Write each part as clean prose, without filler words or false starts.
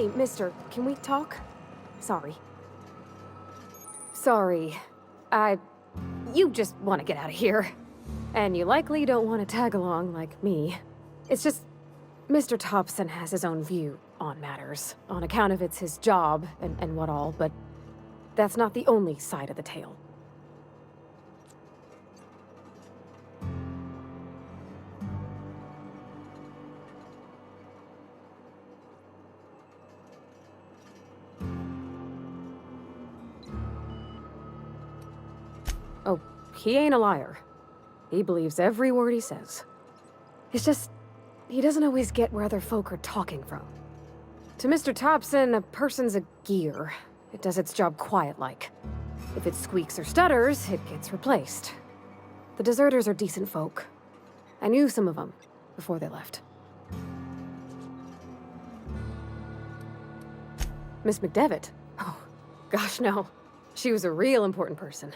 Hey, mister, can we talk? Sorry. Sorry. You just want to get out of here. And you likely don't want to tag along like me. It's just, Mr. Thompson has his own view on matters, on account of it's his job and what all, but that's not the only side of the tale. Oh, he ain't a liar. He believes every word he says. It's just, he doesn't always get where other folk are talking from. To Mr. Thompson, a person's a gear. It does its job quiet-like. If it squeaks or stutters, it gets replaced. The deserters are decent folk. I knew some of them before they left. Miss McDevitt? Oh, gosh no. She was a real important person.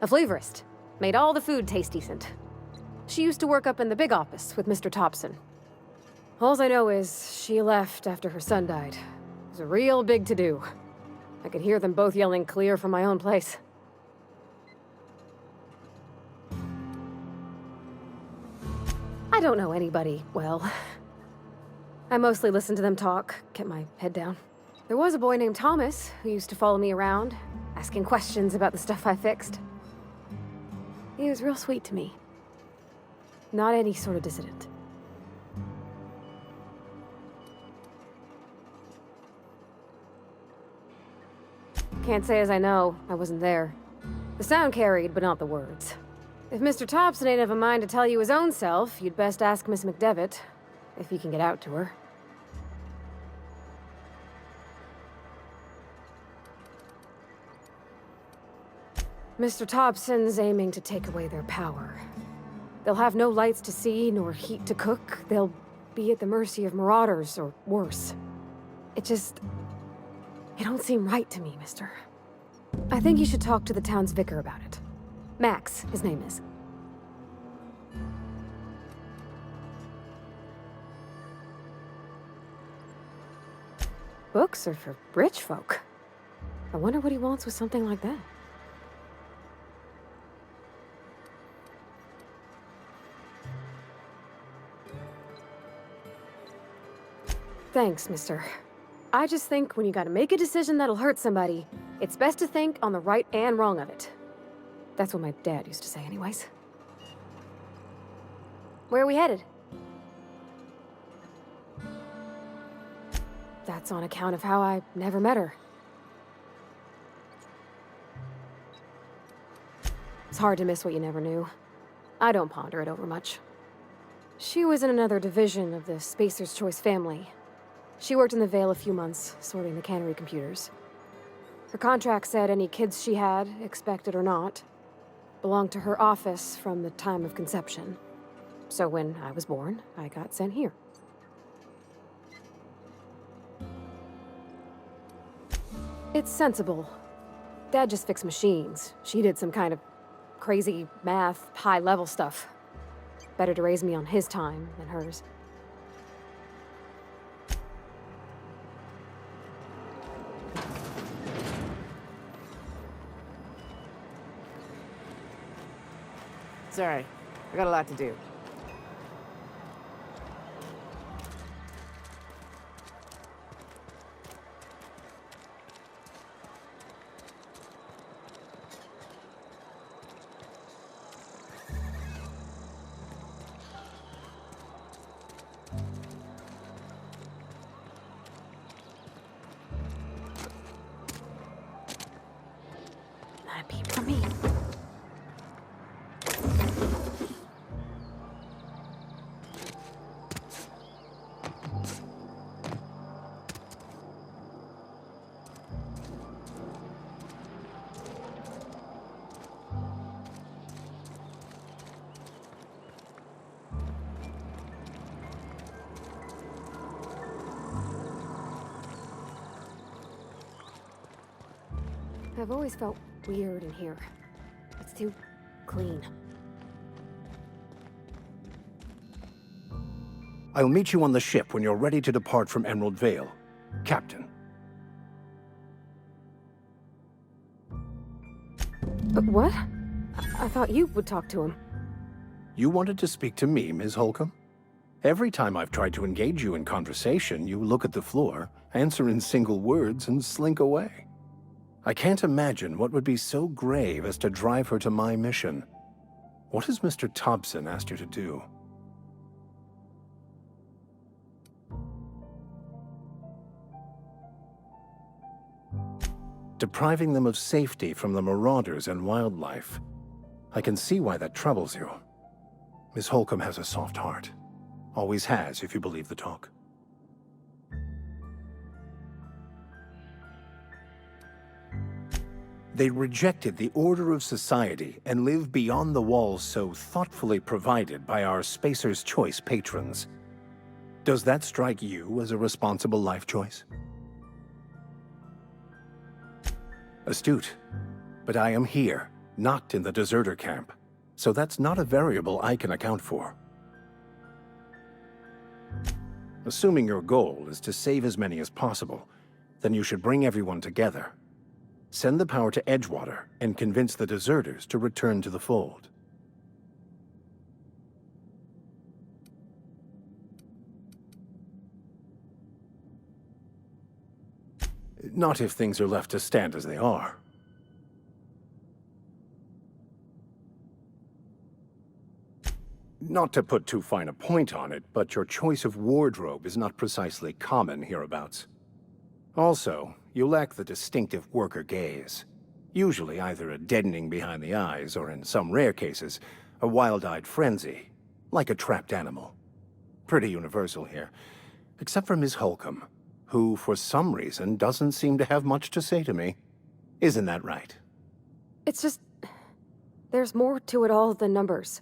A flavorist. Made all the food taste decent. She used to work up in the big office with Mr. Thompson. All I know is she left after her son died. It was a real big to-do. I could hear them both yelling clear from my own place. I don't know anybody well. I mostly listen to them talk, kept my head down. There was a boy named Thomas who used to follow me around, asking questions about the stuff I fixed. He was real sweet to me. Not any sort of dissident. Can't say as I know. I wasn't there. The sound carried, but not the words. If Mr. Thompson ain't of a mind to tell you his own self, you'd best ask Miss McDevitt, if you can get out to her. Mr. Thompson's aiming to take away their power. They'll have no lights to see, nor heat to cook. They'll be at the mercy of marauders, or worse. It don't seem right to me, mister. I think you should talk to the town's vicar about it. Max, his name is. Books are for rich folk. I wonder what he wants with something like that. Thanks, mister. I just think when you gotta make a decision that'll hurt somebody, it's best to think on the right and wrong of it. That's what my dad used to say anyways. Where are we headed? That's on account of how I never met her. It's hard to miss what you never knew. I don't ponder it over much. She was in another division of the Spacer's Choice family. She worked in the Vale a few months, sorting the cannery computers. Her contract said any kids she had, expected or not, belonged to her office from the time of conception. So when I was born, I got sent here. It's sensible. Dad just fixed machines. She did some kind of crazy math, high-level stuff. Better to raise me on his time than hers. Sorry, I got a lot to do. Not a peep from me. I've always felt weird in here. It's too clean. I'll meet you on the ship when you're ready to depart from Emerald Vale. Captain. What? I thought you would talk to him. You wanted to speak to me, Ms. Holcomb? Every time I've tried to engage you in conversation, you look at the floor, answer in single words, and slink away. I can't imagine what would be so grave as to drive her to my mission. What has Mr. Thompson asked you to do? Depriving them of safety from the marauders and wildlife. I can see why that troubles you. Miss Holcomb has a soft heart. Always has, if you believe the talk. They rejected the order of society and live beyond the walls so thoughtfully provided by our Spacer's Choice patrons. Does that strike you as a responsible life choice? Astute. But I am here, not in the deserter camp, so that's not a variable I can account for. Assuming your goal is to save as many as possible, then you should bring everyone together. Send the power to Edgewater and convince the deserters to return to the fold. Not if things are left to stand as they are. Not to put too fine a point on it, but your choice of wardrobe is not precisely common hereabouts. Also, you lack the distinctive worker gaze. Usually either a deadening behind the eyes, or in some rare cases, a wild-eyed frenzy, like a trapped animal. Pretty universal here, except for Ms. Holcomb, who, for some reason, doesn't seem to have much to say to me. Isn't that right? It's just... there's more to it all than numbers.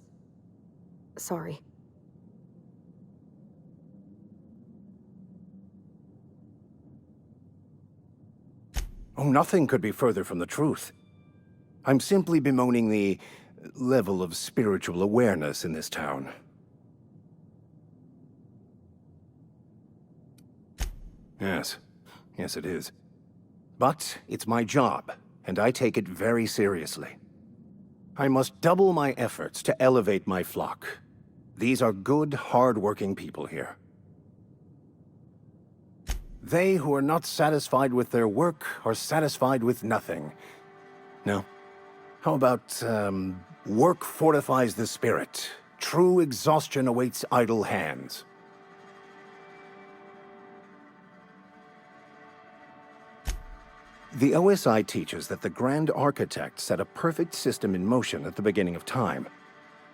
Sorry. Oh, nothing could be further from the truth. I'm simply bemoaning the level of spiritual awareness in this town. Yes. Yes, it is. But it's my job, and I take it very seriously. I must double my efforts to elevate my flock. These are good, hard-working people here. They who are not satisfied with their work are satisfied with nothing. No. How about, work fortifies the spirit. True exhaustion awaits idle hands. The OSI teaches that the Grand Architect set a perfect system in motion at the beginning of time.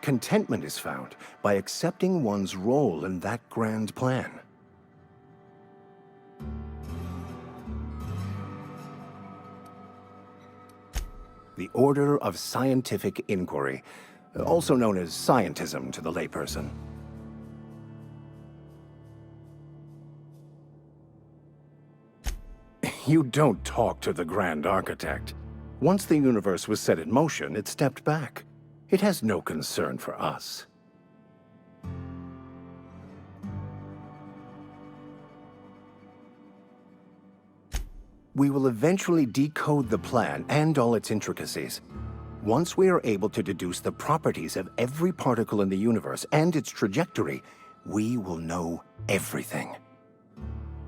Contentment is found by accepting one's role in that grand plan. The Order of Scientific Inquiry, also known as scientism to the layperson. You don't talk to the Grand Architect. Once the universe was set in motion, it stepped back. It has no concern for us. We will eventually decode the plan and all its intricacies. Once we are able to deduce the properties of every particle in the universe and its trajectory, we will know everything.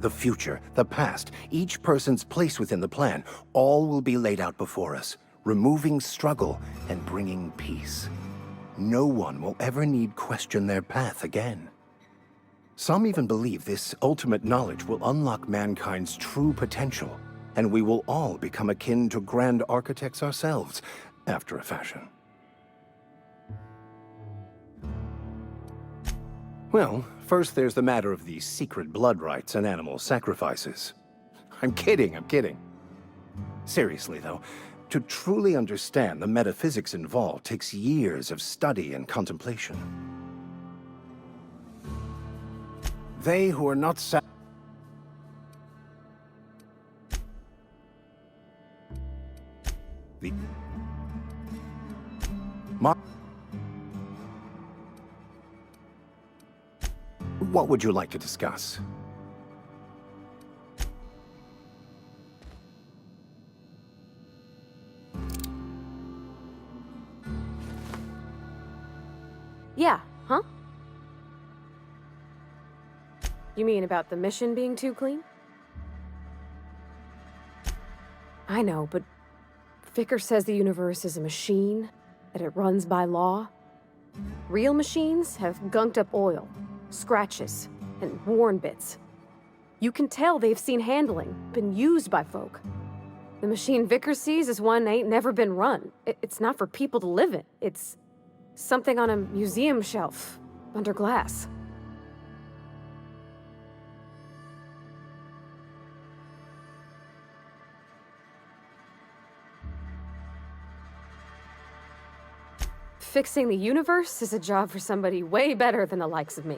The future, the past, each person's place within the plan, all will be laid out before us, removing struggle and bringing peace. No one will ever need question their path again. Some even believe this ultimate knowledge will unlock mankind's true potential, and we will all become akin to Grand Architects ourselves, after a fashion. Well, first there's the matter of the secret blood rites and animal sacrifices. I'm kidding. Seriously, though, to truly understand the metaphysics involved takes years of study and contemplation. They who are not What would you like to discuss? Yeah, huh? You mean about the mission being too clean? I know, but Vicker says the universe is a machine, that it runs by law. Real machines have gunked up oil, scratches, and worn bits. You can tell they've seen handling, been used by folk. The machine Vickers sees is one ain't never been run. It's not for people to live in. It's something on a museum shelf, under glass. Fixing the universe is a job for somebody way better than the likes of me.